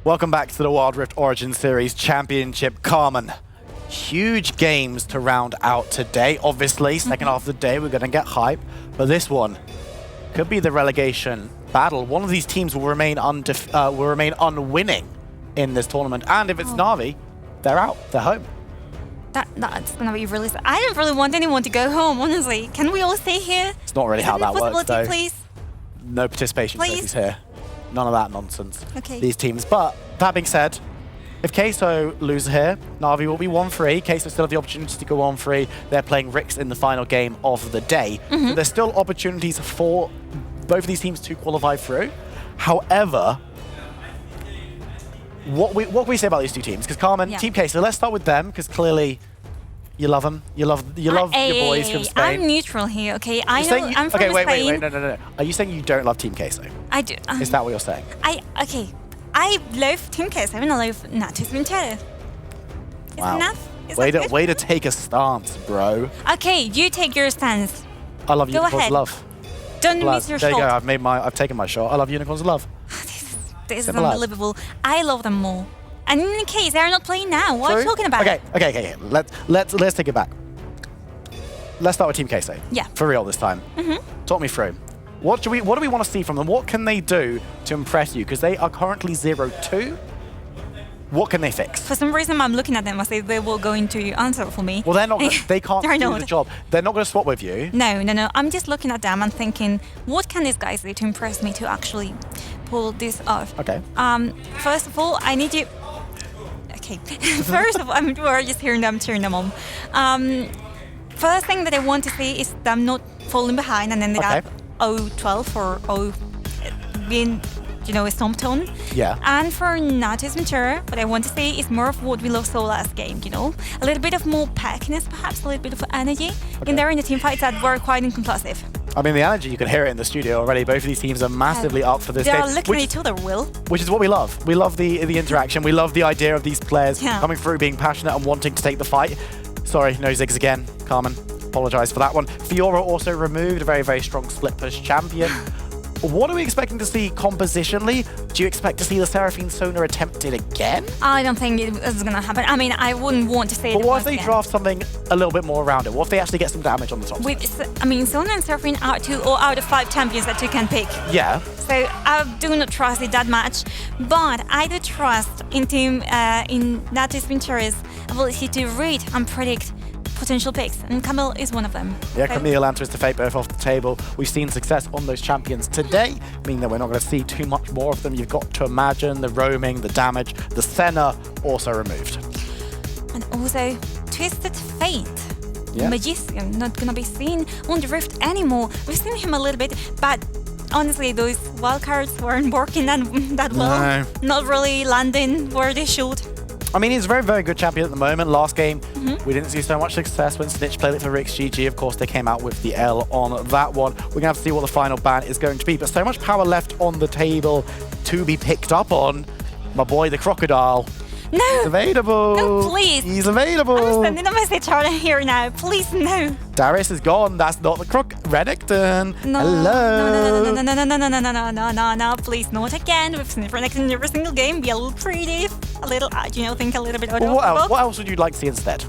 Welcome back to the Wild Rift Origin Series Championship. Carmen, huge games to round out today. Obviously, second half of the day, we're going to get hype. But this one could be the relegation battle. One of these teams will remain unwinning in this tournament. And if it's NAVI, they're out. They're home. That's going to be really sad. I don't really want anyone to go home, honestly. Can we all stay here? It's not really how that works, though. Please? No participation trophies here. None of that nonsense. Okay. These teams. But that being said, if Queso loses here, NAVI will be 1-3. Queso still have the opportunity to go 1-3. They're playing Rix in the final game of the day. So there's still opportunities for both of these teams to qualify through. However, what can we say about these two teams? Because Carmen, Team Queso, let's start with them, because clearly you love them. You love your boys from Spain. I'm neutral here, okay? I'm from Spain. Wait, no. Are you saying you don't love Team Queso? I do. Is that what you're saying? I love Team Queso and I love Natus Ventura. Wow. Enough? Way to take a stance, bro. Okay, you take your stance. I love Go Unicorns ahead. Love. Don't miss your there shot. you go. I've taken my shot. I love Unicorns of Love. This is unbelievable. I love them more. And in any case, they're not playing now. What are you talking about? Okay. Let's take it back. Let's start with Team Queso. Yeah. For real this time. Talk me through. What do we want to see from them? What can they do to impress you? Because they are currently 0-2. What can they fix? For some reason, I'm looking at them as if they were going to answer for me. Well, they're not. They can't do the job. They're not going to swap with you. No. I'm just looking at them and thinking, what can these guys do to impress me to actually pull this off? Okay. First of all, I need you. Okay. First of all, we're just hearing them cheering them on. First thing that I want to see is them not falling behind and ended up 0-12 or being, stomped on. Yeah. And for Natus Ventura, what I want to see is more of what we saw last game, A little bit of more packiness, perhaps, a little bit of energy in there in the team fights that were quite inconclusive. I mean, the energy, you can hear it in the studio already. Both of these teams are massively up for this game. They're looking at each other, Will. Which is what we love. We love the interaction. We love the idea of these players coming through, being passionate and wanting to take the fight. Sorry, no zigs again, Carmen. Apologise for that one. Fiora also removed, a very, very strong split push champion. What are we expecting to see compositionally? Do you expect to see the Seraphine Sonar attempted again? I don't think it's going to happen. I mean, I wouldn't want to say it. But what if they draft something a little bit more around it? What if they actually get some damage on the top side? Sonar and Seraphine are 2 or out of 5 champions that you can pick. Yeah. So I do not trust it that much, but I do trust in Natus Ventura's ability to read and predict potential picks, and Camille is one of them. Yeah, Camille and Twisted Fate both off the table. We've seen success on those champions today, meaning that we're not going to see too much more of them. You've got to imagine the roaming, the damage, the Senna also removed. And also Twisted Fate. Magician, not going to be seen on the Rift anymore. We've seen him a little bit, but honestly, those wildcards weren't working that well. No. Not really landing where they should. I mean, he's a very, very good champion at the moment. Last game, we didn't see so much success when Snitch played it for Rix GG. Of course, they came out with the L on that one. We're going to have to see what the final ban is going to be. But so much power left on the table to be picked up on. My boy, the Crocodile. No! He's available! No, please! He's available! I'm sending a message out here now. Please, no! Darius is gone. That's not the Croc. Renekton. No. Hello! No, please, not again. We've seen Renekton in every single game. Be a little creative. A little, think a little bit out of the box. What else would you like to see instead?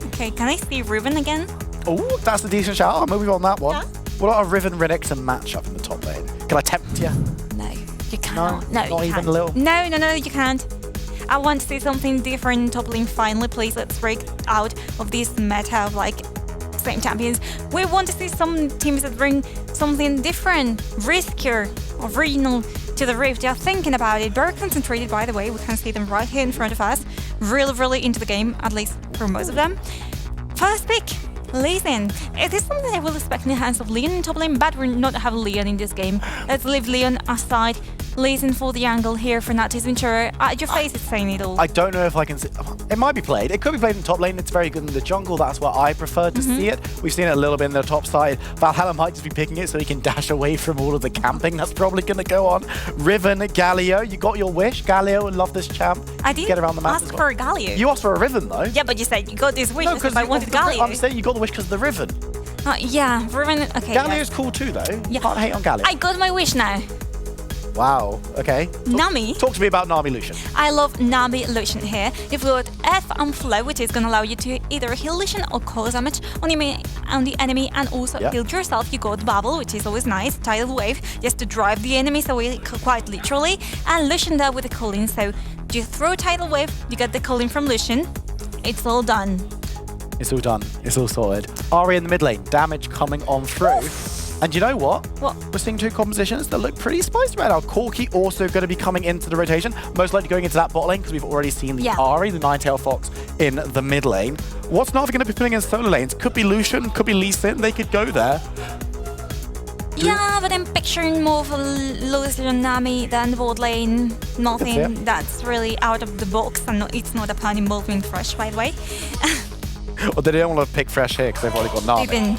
Okay, can I see Riven again? Oh, that's a decent shout. I'm moving on that one. Yeah. What about a Riven Renekton matchup in the top lane? Can I tempt you? No, you cannot. No, not you even can't. a little? No, you can't. I want to see something different in top lane finally, please. Let's break out of this meta of same champions. We want to see some teams that bring something different, riskier, original to the Rift. They're thinking about it. Very concentrated, by the way. We can see them right here in front of us. Really into the game, at least for most of them. First pick, Lee Sin. It is something I will expect in the hands of Leon in top lane, but we're not having Leon in this game. Let's leave Leon aside. Lee Sin for the angle here for Natus Ventura. Your face is saying it all. I don't know if I can see. It might be played. It could be played in top lane. It's very good in the jungle. That's where I prefer to see it. We've seen it a little bit in the top side. Valhalla might just be picking it so he can dash away from all of the camping. That's probably going to go on. Riven, Galio, you got your wish. Galio would love this champ. I didn't get around the map ask for a Galio. You asked for a Riven, though. Yeah, but you said you got this wish because I wanted Galio. I'm saying you got the wish because of the Riven. Yeah, Riven. Okay. Galio's cool too, though. You can't hate on Galio. I got my wish now. Wow, okay. Nami. Talk to me about Nami Lucian. I love Navi Lucian here. You've got F and Flow, which is going to allow you to either heal Lucian or cause damage on the enemy and also heal yourself. You got Bubble, which is always nice, Tidal Wave, just to drive the enemies away quite literally. And Lucian there with the cooling, so you throw Tidal Wave, you get the cooling from Lucian, it's all done. It's all done. It's all sorted. Ahri in the mid lane, damage coming on through. And you know what? What? We're seeing two compositions that look pretty spicy right now. Corki also going to be coming into the rotation, most likely going into that bot lane because we've already seen the Ahri, the Nine-Tail Fox, in the mid lane. What's Navi going to be putting in solo lanes? Could be Lucian, could be Lee Sin. They could go there. Yeah, but I'm picturing more of a Lucian Nami than the board lane. Nothing that's really out of the box, and it's not a plan involving Fresh, by the way. Or they don't want to pick Fresh here because they've already got Nami.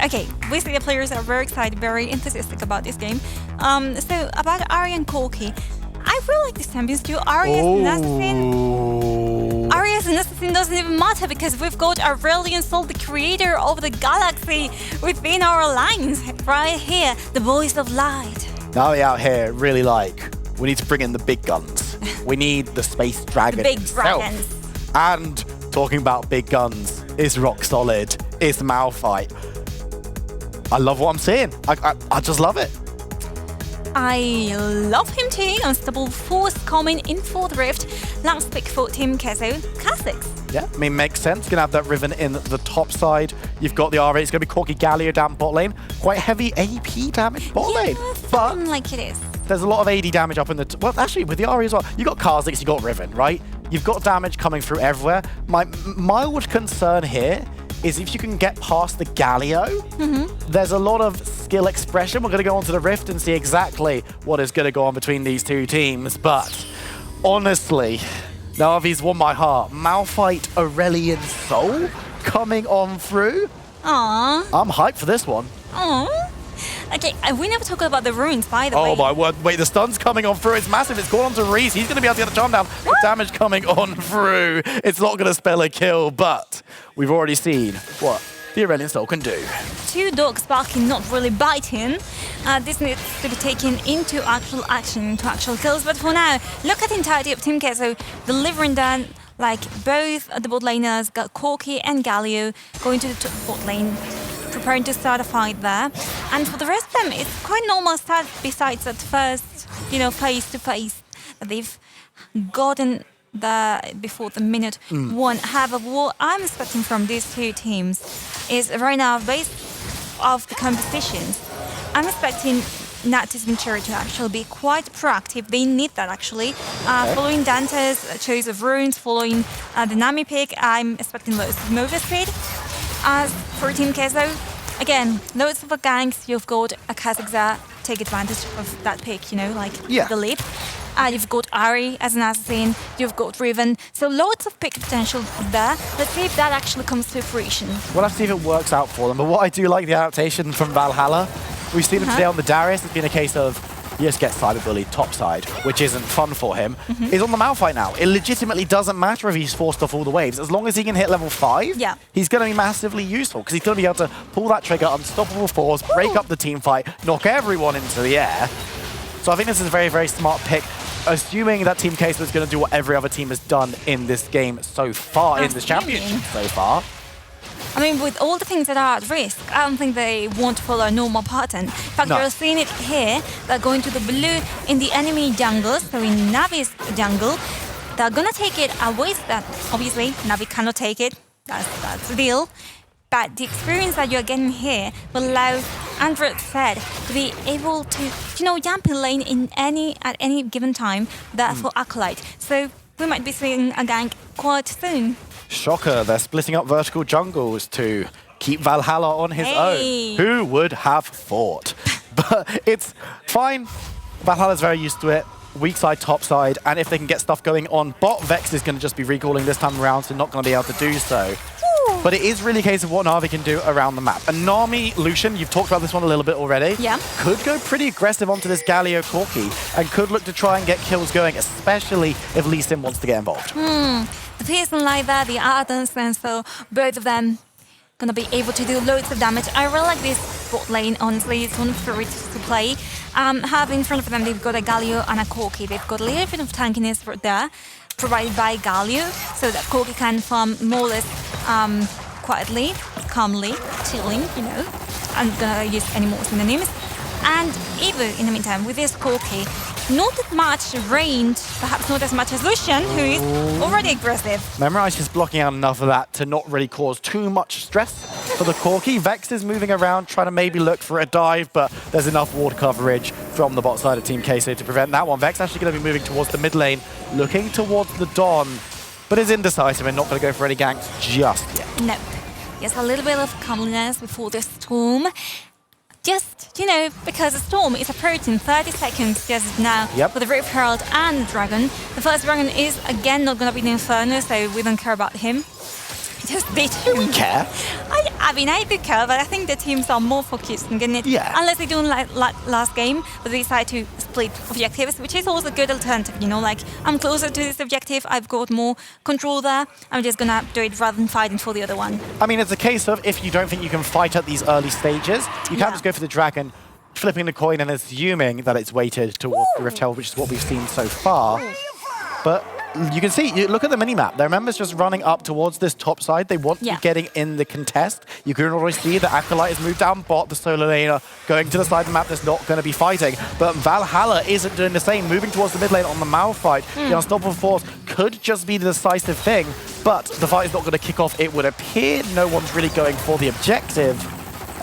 Okay, we see the players are very excited, very enthusiastic about this game. So about Ahri and Corki, I really like these champions too. Ahri as an assassin. Ahri as an assassin doesn't even matter because we've got Aurelion Sol, the creator of the galaxy, within our lines right here, the voice of light. Now we out here really we need to bring in the big guns. We need the space dragon The big himself. dragons. And talking about big guns, is rock solid, is Malphite. I love what I'm seeing. I just love it. I love him too. Unstoppable Force coming in for the Rift. Last pick for Team Kezo, Kha'Zix. Yeah, I mean, makes sense. Gonna have that Riven in the top side. You've got the Ahri. It's gonna be Corki Galio down bot lane. Quite heavy AP damage bot lane. But like it is. There's a lot of AD damage up in the... well, actually, with the Ahri as well. You got Kha'Zix, you got Riven, right? You've got damage coming through everywhere. My mild concern here is if you can get past the Galio, there's a lot of skill expression. We're going to go onto the Rift and see exactly what is going to go on between these two teams. But honestly, Navi's won my heart. Malphite Aurelion Sol coming on through. Aww. I'm hyped for this one. Aww. Okay, we never talked about the runes, by the way. Oh my word, wait, the stun's coming on through. It's massive. It's gone on to Reese. He's going to be able to get the charm down. The damage coming on through. It's not going to spell a kill, but we've already seen what the Aurelion Sol can do. Two dogs barking, not really biting. This needs to be taken into actual action, into actual kills. But for now, look at the entirety of Team Kezo delivering that. Like both the bot laners, got Corki and Galio going to the bot lane, preparing to start a fight there. And for the rest of them, it's quite normal start besides that first, face-to-face that they've gotten before the minute one. However, what I'm expecting from these two teams is right now, based off the competitions, I'm expecting Natus Venturi to actually be quite proactive. They need that actually. Following Dante's choice of runes, following the Nami pick, I'm expecting loads of move speed. As for Team Kezo, again, loads of ganks. You've got a Kha'Zix take advantage of that pick, the lead. You've got Ahri as an assassin, you've got Riven, so loads of pick potential there. Let's see if that actually comes to fruition. We'll have to see if it works out for them, but what I do like the adaptation from Valhalla, we've seen him today on the Darius. It's been a case of he just gets cyberbullied topside, which isn't fun for him. He's on the Malphite now. It legitimately doesn't matter if he's forced off all the waves. As long as he can hit level 5, he's going to be massively useful because he's going to be able to pull that trigger, unstoppable force, break up the team fight, knock everyone into the air. So I think this is a very, very smart pick, assuming that Team Kezo is going to do what every other team has done in this game so far, in this championship so far. I mean, with all the things that are at risk, I don't think they want to follow a normal pattern. In fact, you're seeing it here. They're going to the blue in the enemy jungle, so in Navi's jungle. They're going to take it away. That obviously, Navi cannot take it. That's the deal. But the experience that you're getting here will allow Android said to be able to, jump in lane at any given time. For Acolyte. So we might be seeing a gank quite soon. Shocker, they're splitting up vertical jungles to keep Valhalla on his own. Who would have thought? But it's fine. Valhalla's very used to it. Weak side, top side, and if they can get stuff going on bot, Vex is going to just be recalling this time around, so not going to be able to do so. But it is really a case of what Navi can do around the map. And Nami Lucian, you've talked about this one a little bit already, could go pretty aggressive onto this Galio Corki and could look to try and get kills going, especially if Lee Sin wants to get involved. The Pearson like that, the Ardens, and so both of them gonna be able to do loads of damage. I really like this bot lane, honestly. It's one of my favorites to play. have in front of them, they've got a Galio and a Corki. They've got a little bit of tankiness there, provided by Galio, so that Corki can farm more or less quietly, calmly, chilling, you know. I'm gonna use any more synonyms. And Evo, in the meantime, with this Corki, not that much range, perhaps not as much as Lucian, who is already aggressive. Memorize is blocking out enough of that to not really cause too much stress for the Corki. Vex is moving around, trying to maybe look for a dive, but there's enough ward coverage from the bot side of Team Queso to prevent that one. Vex actually going to be moving towards the mid lane, looking towards the Don, but is indecisive and not going to go for any ganks just yet. No. Just a little bit of calmness before the storm. Just, you know, because the storm is approaching 30 seconds just now for the Rift Herald and Dragon. The first Dragon is, again, not going to be the Inferno, so we don't care about him. Just beat him. Do we care? I mean, I do care, but I think the teams are more focused on getting it. Yeah. Unless they do like last game, but they decide to split objectives, which is also a good alternative, you know, like, I'm closer to this objective, I've got more control there, I'm just gonna do it rather than fighting for the other one. I mean, it's a case of if you don't think you can fight at these early stages, you can't just go for the Dragon, flipping the coin and assuming that it's weighted towards the Rift Herald, which is what we've seen so far. But you can see, you look at the minimap, their members just running up towards this top side. They want to be getting in the contest. You can already see the Acolyte has moved down bot, the solo laner going to the side of the map that's not going to be fighting. But Valhalla isn't doing the same, moving towards the mid lane on the Malphite. The Unstoppable Force could just be the decisive thing, but the fight is not going to kick off, it would appear. No one's really going for the objective,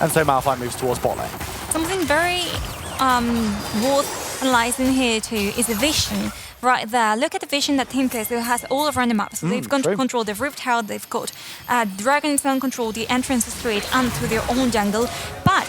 and so Malphite moves towards bot lane. Something very worth analyzing here too is the vision. Right there, look at the vision that Team Queso has all around the map. So they've got to control the Rift Herald, they've got Dragon in turn control the entrances to it and to their own jungle. But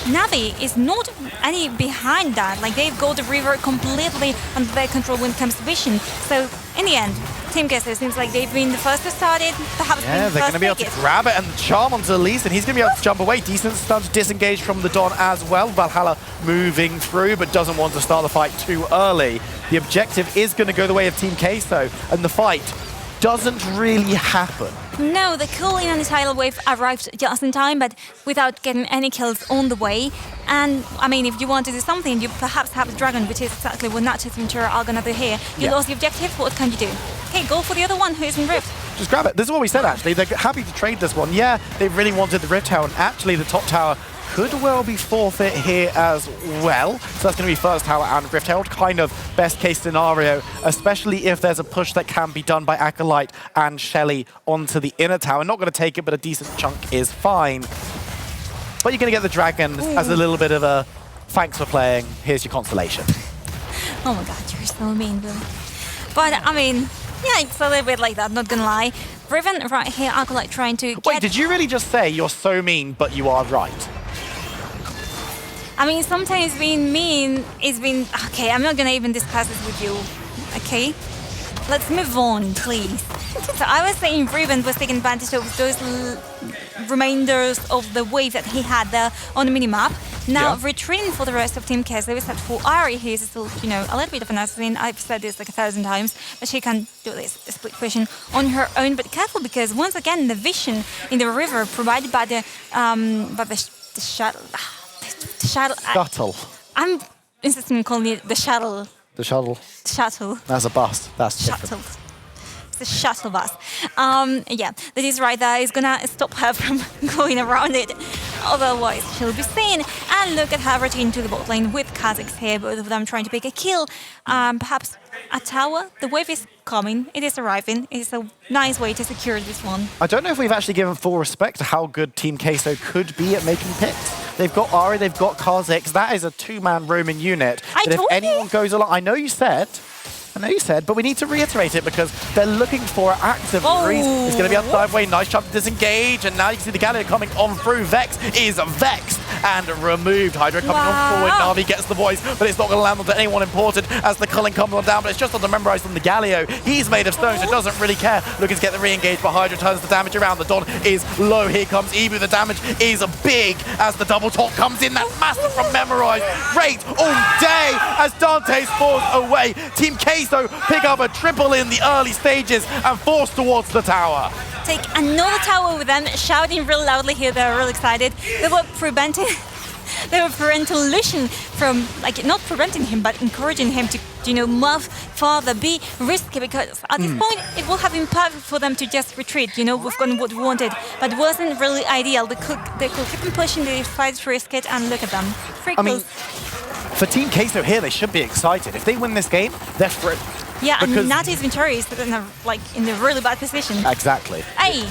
NAVI is not any behind that. Like, they've got the river completely under their control when it comes to vision. So in the end, Team Queso seems like they've been the first to start it, perhaps they're going to be able to grab it and charm onto the Lee Sin, and he's going to be able to jump away. Decent stun to disengage from the Don as well. Valhalla moving through, but doesn't want to start the fight too early. The objective is going to go the way of Team Queso, and the fight doesn't really happen. No, the cooling and the tidal wave arrived just in time, but without getting any kills on the way. And, I mean, if you want to do something, you perhaps have the Dragon, which is exactly what Natchez and Chura are going to do here. You lost the objective, what can you do? Okay, go for the other one who is in Rift. Just grab it. This is what we said, actually. They're happy to trade this one. Yeah, they really wanted the Rift Tower, and actually the top tower could well be forfeit here as well. So that's going to be first tower and Rift Herald, kind of best case scenario, especially if there's a push that can be done by Acolyte and Shelly onto the inner tower. Not going to take it, but a decent chunk is fine. But you're going to get the Dragon as a little bit of a thanks for playing, here's your constellation. Oh my god, you're so mean, Bill. But, I mean, yeah, it's a little bit like that, not gonna lie. Riven right here, Acolyte trying to get... Wait, did you really just say you're so mean, but you are right? I mean, sometimes being mean is being... Okay, I'm not gonna even discuss this with you, okay? Let's move on, please. So I was saying Riven was taking advantage of those remainders of the wave that he had there on the minimap. Now retreating for the rest of Team Queso, except for Ari, who is still, you know, a little bit of an assassin. I've said this like 1,000 times, but she can do this split vision on her own. But careful, because once again, the vision in the river provided by the shuttle. The shuttle. Shuttle. I'm insisting on calling it the shuttle. The shuttle. Shuttle. That's a bus. That's shuttle. It's a shuttle bus. Yeah, that is right there. It's gonna stop her from going around it. Otherwise, she'll be seen. And look at her routine to the bot lane with Kha'Zix here, both of them trying to pick a kill. Perhaps a tower. The wave is coming. It is arriving. It is a nice way to secure this one. I don't know if we've actually given full respect to how good Team Queso could be at making picks. They've got Ari, they've got Kha'Zix. That is a two-man Roman unit. But if anyone goes along, I know you said, but we need to reiterate it because they're looking for active reason. It's going to be outside way, nice jump to disengage, and now you can see the Galio coming on through. Vex is vexed and removed. Hydra coming on forward, Navi gets the voice, but it's not going to land onto anyone important as the culling comes on down, but it's just on the memorized on the Galio. He's made of stone, so doesn't really care. Looking to get the re-engage, but Hydra turns the damage around. The Don is low. Here comes Ebu. The damage is big as the double talk comes in. That's massive from memorized. Great all day as Dante falls away. Team Queso pick up a triple in the early stages and force towards the tower. Take another tower with them, shouting real loudly here. They're real excited. They were preventing they were preventing Lucian from, like, not preventing him, but encouraging him to, move farther, be risky, because at this point it would have been perfect for them to just retreat. We've gotten what we wanted, but it wasn't really ideal. They could keep on pushing, they decided to risk it, and look at them. Pretty close. For Team Queso here, they should be excited. If they win this game, they're through. Yeah, and Nati's Venturi is in a really bad position. Exactly. Hey,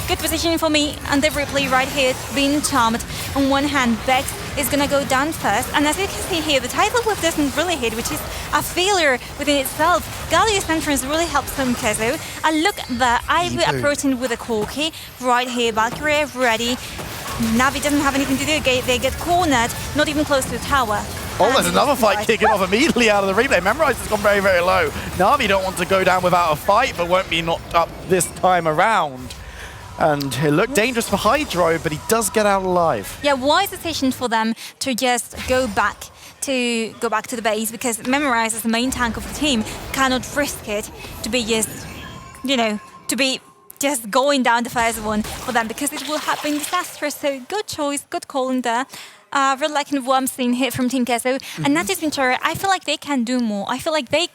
good positioning for me, and the replay right here being charmed. On one hand, Bex is gonna go down first, and as you can see here, the tidal wave doesn't really hit, which is a failure within itself. Galio's entrance really helps Team Queso. And look at that, Ivy approaching with a Corki right here. Valkyrie ready. Navi doesn't have anything to do. They get cornered, not even close to the tower. Oh, there's another fight kicking off immediately out of the replay. Memorize has gone very, very low. Navi don't want to go down without a fight, but won't be knocked up this time around. And it looked dangerous for Hydro, but he does get out alive. Yeah, wise decision for them to just go back to the base, because Memorize, as the main tank of the team, cannot risk it to be just, to be just going down the first one for them, because it will have been disastrous. So good choice, good call in there. Really liking what I'm seeing here from Team Queso. And Nati's Ventura, I feel like they can do more. I feel like they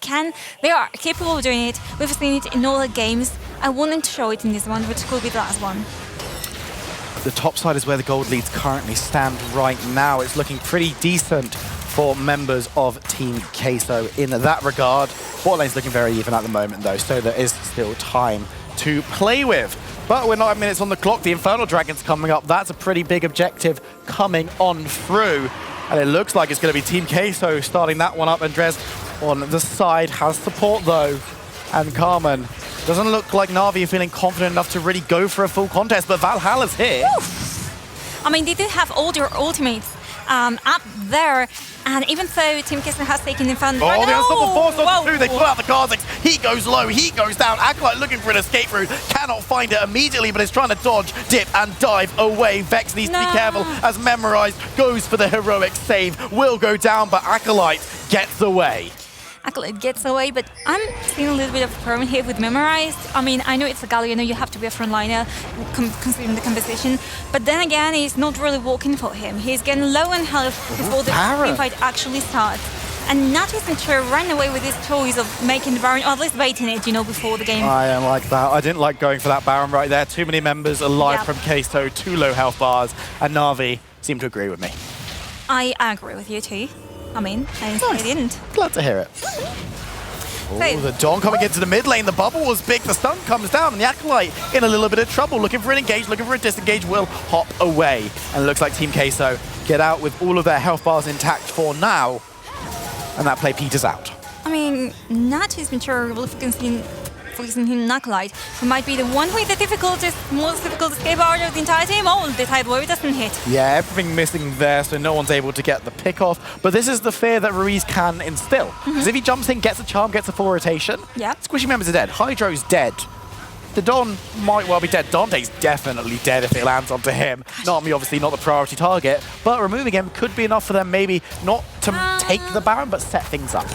are capable of doing it. We've seen it in all the games. I want them to show it in this one, which could be the last one. The top side is where the gold leads currently stand right now. It's looking pretty decent for members of Team Queso in that regard. Bot lane's looking very even at the moment though, so there is still time to play with. But we're 9 minutes on the clock. The Infernal Dragon's coming up. That's a pretty big objective coming on through. And it looks like it's going to be Team Queso starting that one up. Andres on the side has support though. And Carmen, doesn't look like Navi are feeling confident enough to really go for a full contest, but Valhalla's here. Woo! I mean, they do have all their ultimates up there. And even though Team Queso has taken the Infernal Dragon... Oh, the unstoppable force on through. They pull out the Kha'Zix. He goes low. He goes down. Acolyte looking for an escape route. Cannot find it immediately, but is trying to dodge, dip, and dive away. Vex needs to be careful as Memorize goes for the heroic save. Will go down, but Acolyte gets away. Acolyte gets away, but I'm seeing a little bit of a problem here with Memorized. I mean, I know it's a Galio, I know you have to be a frontliner considering the composition, but then again, it's not really working for him. He's getting low on health before the team fight actually starts. And Nati's Ventura ran away with his choice of making the Baron, or at least baiting it, before the game. I am like that. I didn't like going for that Baron right there. Too many members alive from Queso, too low health bars, and Navi seem to agree with me. I agree with you too. I mean, I didn't. Glad to hear it. Oh, the Dawn coming into the mid lane. The bubble was big. The stun comes down, and the Acolyte in a little bit of trouble. Looking for an engage, looking for a disengage. Will hop away. And it looks like Team Queso get out with all of their health bars intact for now. And that play peters out. I mean, Nati's Ventura will focusing him Acolyte, who might be the one with the most difficult escape out of the entire team. Oh, the tidal wave doesn't hit. Yeah, everything missing there, so no one's able to get the pick off. But this is the fear that Ruiz can instill. Because if he jumps in, gets a charm, gets a full rotation, squishy members are dead. Hydro's dead. The Don might well be dead. Dante's definitely dead if it lands onto him. Obviously not the priority target, but removing him could be enough for them maybe not to take the Baron, but set things up.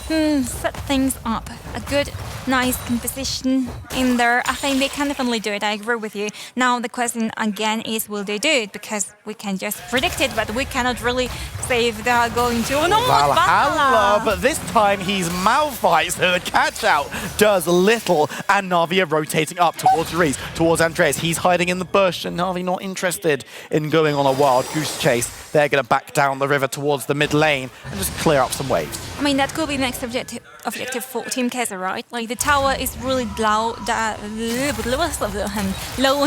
Set things up. A good, nice composition in there. I think they can definitely do it. I agree with you. Now the question again is, will they do it? Because we can just predict it, but we cannot really say if they are going to. Oh no, Valhalla! But this time he's Malphite, so the catch out does little. And Navi are rotating up towards Ruiz, towards Andres. He's hiding in the bush, and Navi not interested in going on a wild goose chase. They're going to back down the river towards the mid lane and just clear up some waves. I mean, that could be the next objective for Team Queso, right? Like, the tower is really low on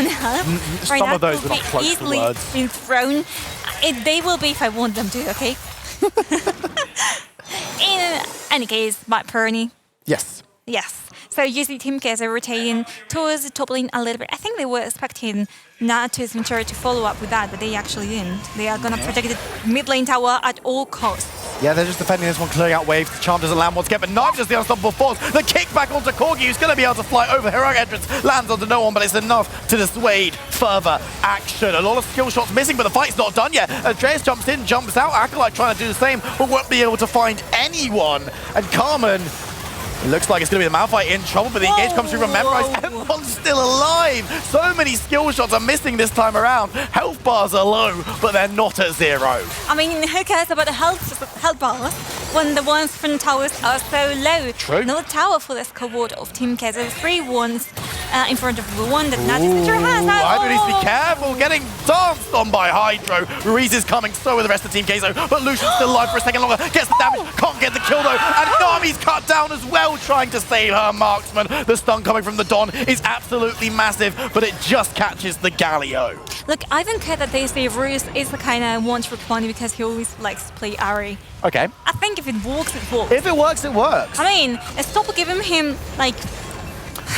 health. Some of those were not close to words. Been thrown. They will be if I want them to, okay? In any case, Matt Perney. Yes. Yes. So usually Team Queso rotating towards the top lane a little bit. I think they were expecting Nati's Ventura to follow up with that, but they actually didn't. They are going to protect the mid lane tower at all costs. Yeah, they're just defending this one, clearing out waves. The charm doesn't land once again, but Knife just the unstoppable force. The kick back onto Corgi, who's going to be able to fly over. Heroic entrance lands onto no one, but it's enough to dissuade further action. A lot of skill shots missing, but the fight's not done yet. Andreas jumps in, jumps out. Acolyte trying to do the same, but won't be able to find anyone. And Carmen It looks like it's going to be the Malphite in trouble, but the engage comes through from Memorize. Everyone's still alive. So many skill shots are missing this time around. Health bars are low, but they're not at 0. I mean, who cares about the health bars when the ones from towers are so low? True. No tower for this cohort of Team Kezo. 3 ones in front of the one that NAVI has. Hydro needs to be careful, getting danced on by Hydro. Ruiz is coming, so with the rest of Team Kezo, but Lucian's still alive for a second longer. Gets the damage, can't get the kill though, and Nami's cut down as well, trying to save her marksman. The stun coming from the Don is absolutely massive, but it just catches the Galio. Look, I don't care that they say Ruiz is the kind of one-trick pony because he always likes to play Ari. Okay. I think if it works, it works. If it works, it works. I mean, stop giving him, like...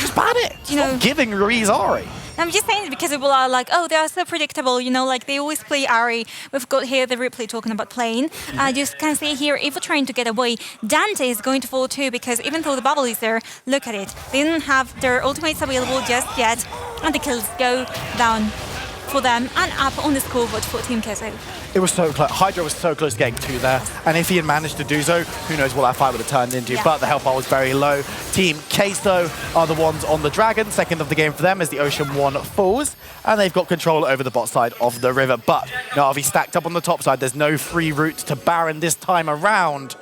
Just ban it. You know, stop giving Ruiz Ari. I'm just saying it because people are like, oh, they are so predictable, you know, like they always play Ari. We've got here the replay talking about playing. You can see here, if we're trying to get away, Dante is going to fall too because even though the bubble is there, look at it. They didn't have their ultimates available just yet, and the kills go down for them and up on the scoreboard for Team Kezo. It was so close. Hydro was so close to getting 2 there. And if he had managed to do so, who knows what that fight would have turned into. Yeah. But the health bar was very low. Team Queso are the ones on the Dragon. Second of the game for them as the Ocean 1 falls. And they've got control over the bot side of the river. But Na'Vi stacked up on the top side. There's no free route to Baron this time around.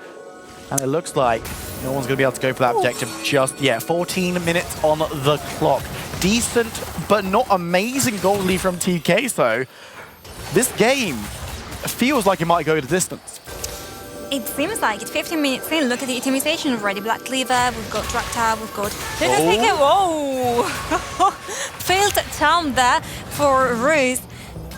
And it looks like no one's going to be able to go for that objective just yet. 14 minutes on the clock. Decent, but not amazing goal lead from Team Queso. This game feels like it might go the distance. It seems like it's 15 minutes in. Look at the itemization already. Black Cleaver, we've got Draktar, we've got... Whoa! Failed time there for Ruiz.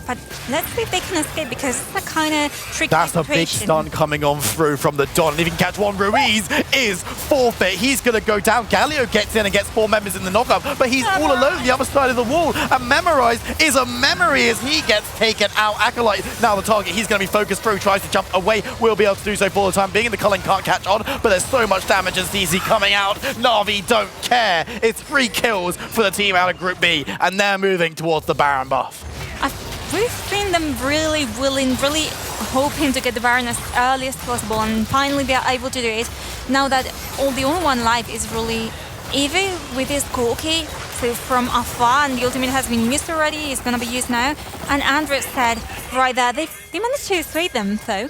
But let's see if they can escape because it's a kind of tricky That's situation. a big stun coming on through from the Don. And if he can catch one, Ruiz is forfeit. He's going to go down. Galio gets in and gets 4 members in the knockup, but he's all alone on the other side of the wall. And Memorize is a memory as he gets taken out. Acolyte, now the target. He's going to be focused through, tries to jump away. Will be able to do so for the time being. The Culling can't catch on, but there's so much damage and CZ coming out. Na'Vi don't care. It's 3 kills for the team out of Group B, and they're moving towards the Baron buff. We've seen them really willing, really hoping to get the Baron as early as possible, and finally they are able to do it. Now that the only one live is really Eevee with his Corki, so from afar, and the ultimate has been used already, it's gonna be used now. And Andres said right there, they managed to sway them though.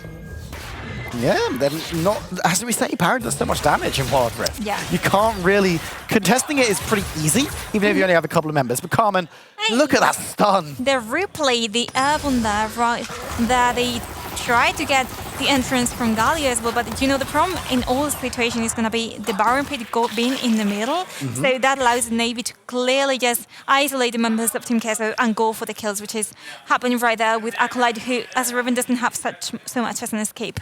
Yeah, they're not, as we say, Baron does so much damage in Wild Rift. Yeah. You can't really, contesting it is pretty easy, even if you only have a couple of members. But Carmen, look at that stun. The replay, the urban there, right there, they try to get the entrance from Galio as well, but you know, the problem in all situations is going to be the Baron pit being in the middle, so that allows NAVI to clearly just isolate the members of Team Kezo and go for the kills, which is happening right there with Acolyte, who, as Riven, doesn't have so much as an escape.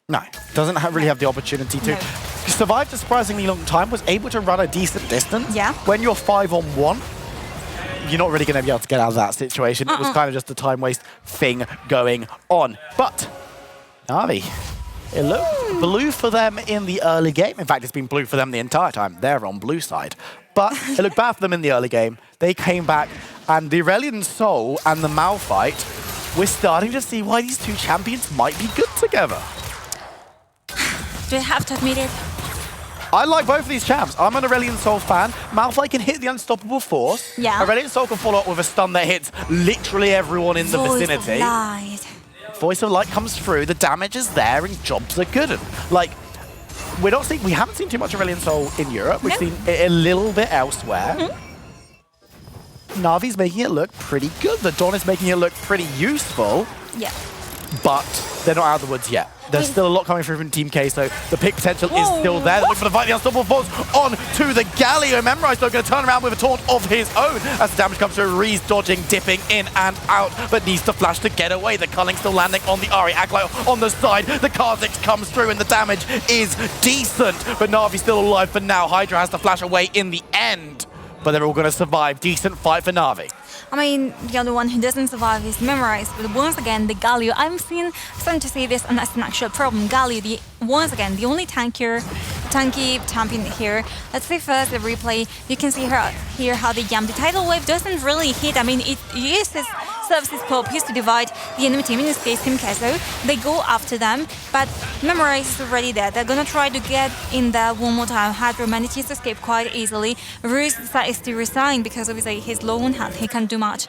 No, doesn't really have the opportunity to. No. Survived a surprisingly long time, was able to run a decent distance. Yeah. When you're 5-on-1, you're not really going to be able to get out of that situation. It was kind of just a time waste thing going on. But Navi, it looked blue for them in the early game. In fact, it's been blue for them the entire time. They're on blue side. But it looked bad for them in the early game. They came back, and the Aurelian Soul and the Malphite, we're starting to see why these two champions might be good together. Do I have to admit it? I like both of these champs. I'm an Aurelian Soul fan. Malphite can hit the unstoppable force. Yeah. Aurelian Soul can follow up with a stun that hits literally everyone in the vicinity. Voice of Light. Voice of Light comes through, the damage is there, and jobs are good. Like, we haven't seen too much Aurelian Soul in Europe. We've seen it a little bit elsewhere. Navi's making it look pretty good. The Dawn is making it look pretty useful. Yeah. But they're not out of the woods yet. There's still a lot coming through from Team K, so the pick potential is still there. They're looking for the fight, the unstoppable force on to the Galio. Memorize, though, going to turn around with a taunt of his own as the damage comes through. Reese dodging, dipping in and out, but needs to flash to get away. The Culling still landing on the Ari. Acolyte on the side. The Kha'Zix comes through, and the damage is decent, but Navi still alive for now. Hydra has to flash away in the end, but they're all going to survive. Decent fight for Navi. I mean, the other one who doesn't survive is Memorized, but once again, the Galio, I'm starting to see this and that's an actual problem. Galio, once again, the only tanky champion here. Let's see first the replay. You can see here how the Yam, the tidal wave doesn't really hit. I mean, it uses serves his purpose to divide the enemy team, in this case Team Queso. They go after them, but Memorize is already there. They're gonna try to get in there one more time. Hadro manages to escape quite easily. Ruse decides to resign because obviously he's low on health. He can't do much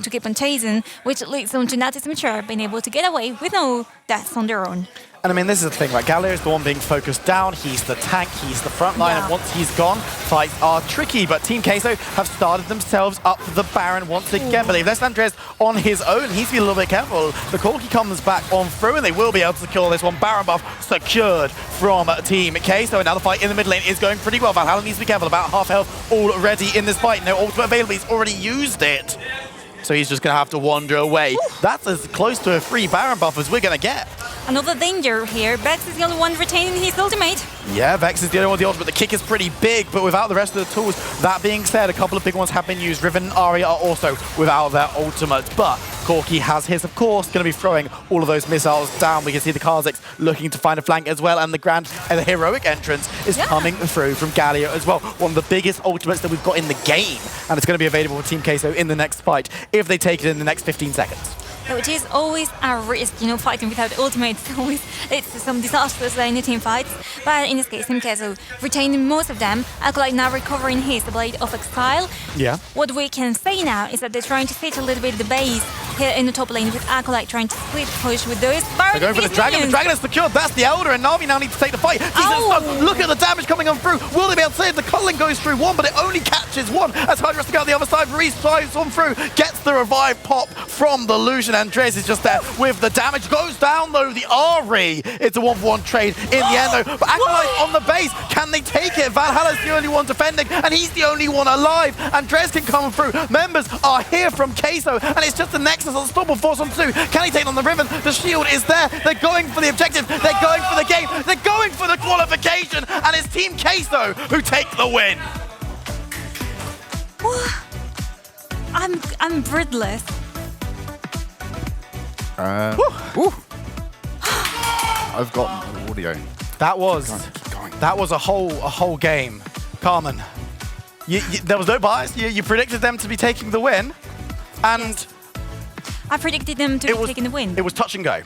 to keep on chasing, which leads on to Natis Mature being able to get away with no deaths on their own. And I mean, this is the thing, right? Galio is the one being focused down. He's the tank, he's the front line, and once he's gone, fights are tricky. But Team Queso have started themselves up the Baron once again. But they've left Andres on his own. He's been a little bit careful. The Corki comes back on through, and they will be able to secure this one. Baron buff secured from Team Queso. And now the fight in the mid lane is going pretty well. Valhalla needs to be careful. About half health already in this fight. No ultimate available. He's already used it. So he's just going to have to wander away. That's as close to a free Baron buff as we're going to get. Another danger here. Vex is the only one retaining his ultimate. Yeah, Vex is the only one with the ultimate. The kick is pretty big, but without the rest of the tools. That being said, a couple of big ones have been used. Riven and Ari are also without their ultimate, but Corki has his, of course, going to be throwing all of those missiles down. We can see the Kha'Zix looking to find a flank as well, and the heroic entrance is coming through from Galio as well. One of the biggest ultimates that we've got in the game, and it's going to be available for Team Queso in the next fight if they take it in the next 15 seconds. Which is always a risk, you know, fighting without ultimates. Always, it's some disasters in the team fights. But in this case, Team Queso retaining most of them. Acolyte now recovering his Blade of Exile. Yeah. What we can say now is that they're trying to fit a little bit the base here in the top lane with Acolyte trying to split push with those. They're going for the Dragon. The Dragon is secured. That's the Elder, and Navi now needs to take the fight. Look at the damage coming on through. Will they be able to save? The culling goes through one, but it only catches one. As Hydra has to go out the other side, Reese drives on through, gets the revive pop from the Lucian. Andres is just there with the damage. Goes down though, the Ari. It's a 1-for-1 trade in the end though. But Acolyte on the base, can they take it? Valhalla's the only one defending, and he's the only one alive. Andres can come through. Members are here from Queso, and it's just the Nexus Unstoppable Force on 2. Can he take on the Riven? The shield is there. They're going for the objective. They're going for the game. They're going for the qualification, and it's Team Queso who take the win. I'm breathless. I've got audio. That was Keep going. that was a whole game, Carmen. There was no bias. You predicted them to be taking the win, and I predicted them to be taking the win. It was touch and go.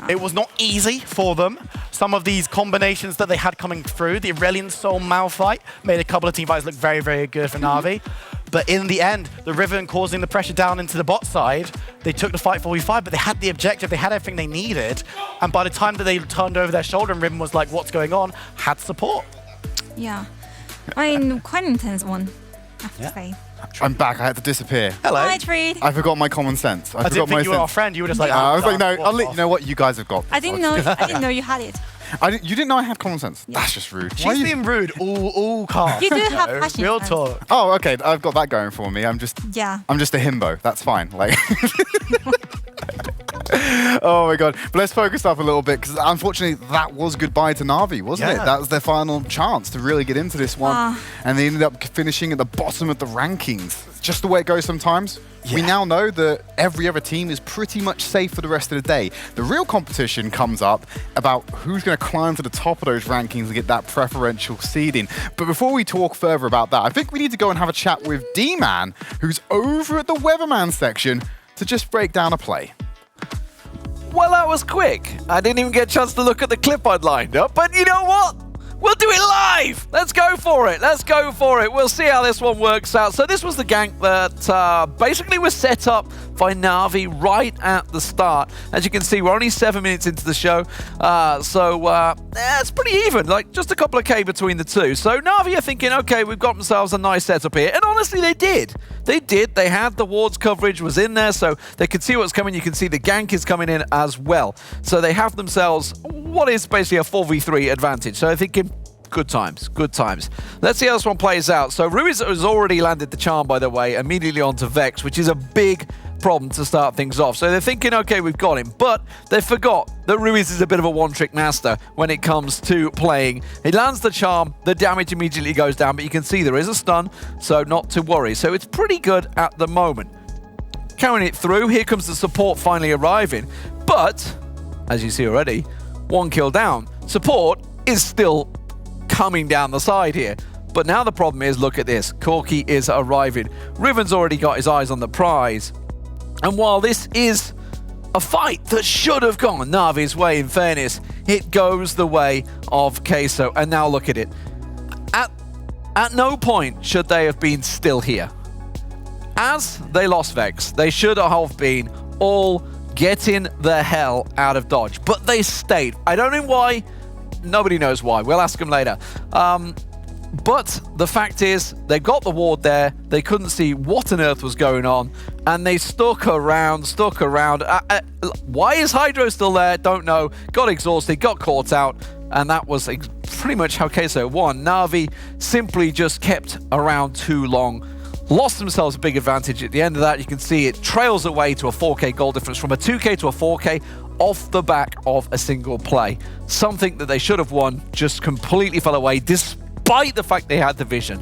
It was not easy for them. Some of these combinations that they had coming through, the Aurelion Soul Malphite made a couple of team fights look very, very good for Navi. But in the end, the Riven causing the pressure down into the bot side, they took the fight 4v5, but they had the objective, they had everything they needed. And by the time that they turned over their shoulder and Riven was like, what's going on, had support. Yeah. I mean, quite an intense one, I have to say. I'm back. I had to disappear. Hello. Hi, Treed. I forgot my common sense. I didn't think you were our friend. You were just like, I was like, no, you know what? You guys have got this. I didn't know you had it. You didn't know I had common sense? Yeah. That's just rude. She's being rude all cast. You do have passion. Real talk. Oh, okay. I've got that going for me. I'm just a himbo. That's fine. Like. Oh my god. But let's focus up a little bit, because unfortunately that was goodbye to Navi, wasn't it? That was their final chance to really get into this one. And they ended up finishing at the bottom of the rankings. Just the way it goes sometimes. We now know that every other team is pretty much safe for the rest of the day. The real competition comes up about who's going to climb to the top of those rankings and get that preferential seeding. But before we talk further about that, I think we need to go and have a chat with D-Man, who's over at the Weatherman section, to just break down a play. Well, that was quick. I didn't even get a chance to look at the clip I'd lined up, but you know what? We'll do it live! Let's go for it. Let's go for it. We'll see how this one works out. So this was the gank that basically was set up by Navi right at the start. As you can see, we're only 7 minutes into the show. It's pretty even, like just a couple of K between the two. So Navi are thinking, okay, we've got themselves a nice setup here. And honestly, they did. They did. They had the wards coverage was in there, so they could see what's coming. You can see the gank is coming in as well. So they have themselves what is basically a 4v3 advantage. So they're thinking, good times, good times. Let's see how this one plays out. So Ruiz has already landed the charm, by the way, immediately onto Vex, which is a big problem to start things off. So they're thinking, okay, we've got him. But they forgot that Ruiz is a bit of a one-trick master when it comes to playing. He lands the charm, the damage immediately goes down, but you can see there is a stun, so not to worry. So it's pretty good at the moment. Carrying it through, here comes the support finally arriving. But, as you see already, 1 kill down. Support is still coming down the side here. But now the problem is, look at this. Corki is arriving. Riven's already got his eyes on the prize. And while this is a fight that should have gone Navi's way, in fairness, it goes the way of Queso. And now look at it. At no point should they have been still here. As they lost Vex, they should have been all getting the hell out of Dodge. But they stayed. I don't know why. Nobody knows why. We'll ask them later. But the fact is, they got the ward there. They couldn't see what on earth was going on. And they stuck around. Why is Hydro still there? Don't know. Got exhausted, got caught out. And that was pretty much how Queso won. Na'Vi simply just kept around too long. Lost themselves a big advantage. At the end of that, you can see it trails away to a 4K goal difference from a 2K to a 4K off the back of a single play. Something that they should have won just completely fell away despite the fact they had the vision.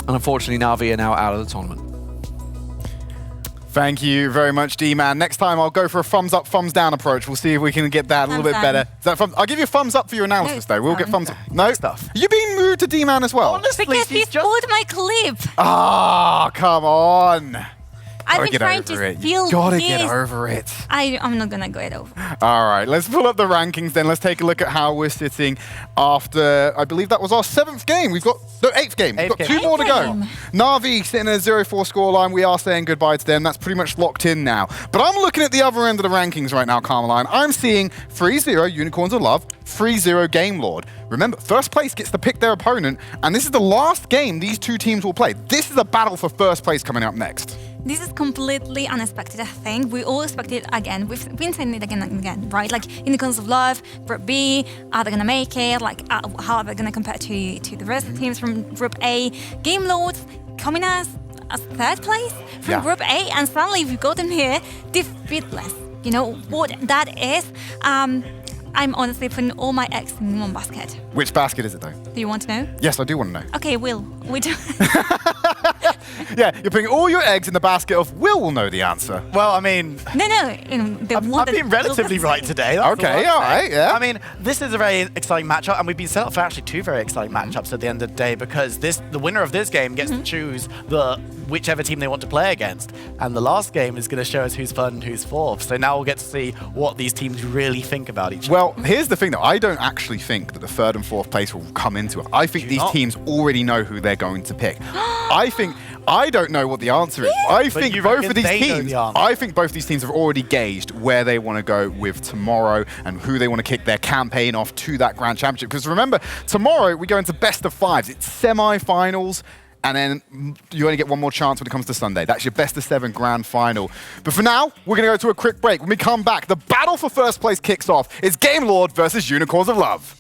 And unfortunately, Na'Vi are now out of the tournament. Thank you very much, D-Man. Next time, I'll go for a thumbs up, thumbs down approach. We'll see if we can get that a little bit better. Is that I'll give you a thumbs up for your analysis, though. We'll get thumbs up. No stuff. You being rude to D-Man as well? Honestly, Because he spoiled my clip. Ah, come on. I've been trying to feel Gotta get over it. I'm not gonna get over. All right, let's pull up the rankings then. Let's take a look at how we're sitting after, I believe that was our 7th game. We've got, no, 8th game. We've got 2 more to go. Na'Vi sitting at a 0-4 scoreline. We are saying goodbye to them. That's pretty much locked in now. But I'm looking at the other end of the rankings right now, Carmeline. I'm seeing 3-0 Unicorns of Love, 3-0 Game Lord. Remember, first place gets to pick their opponent, and this is the last game these two teams will play. This is a battle for first place coming up next. This is completely unexpected, I think. We all expected it again. We've been saying it again and again, right? Like, Unicorns of Love, Group B, are they gonna make it? Like, how are they gonna compare to the rest of the teams from Group A? Game Lords coming as 3rd place from Group A, and suddenly we've got them here defeatless. You know what that is? I'm honestly putting all my eggs in one basket. Which basket is it, though? Do you want to know? Yes, I do want to know. Okay, Will. We do. Yeah, you're putting all your eggs in the basket of will know the answer. Well, I mean... No. I've been relatively right today. Okay, all right, yeah. I mean, this is a very exciting matchup, and we've been set up for actually 2 very exciting matchups at the end of the day, because the winner of this game gets to choose whichever team they want to play against. And the last game is going to show us who's third and who's fourth. So now we'll get to see what these teams really think about each other. Well, here's the thing, though. I don't actually think that the 3rd and 4th place will come into it. I think these teams already know who they're going to pick. I don't know what the answer is. I think both of these teams have already gauged where they want to go with tomorrow and who they want to kick their campaign off to that Grand Championship. Because remember, tomorrow we go into best of 5s. It's semi-finals. And then you only get one more chance when it comes to Sunday. That's your best of 7 grand final. But for now, we're going to go to a quick break. When we come back, the battle for first place kicks off. It's Game Lord versus Unicorns of Love.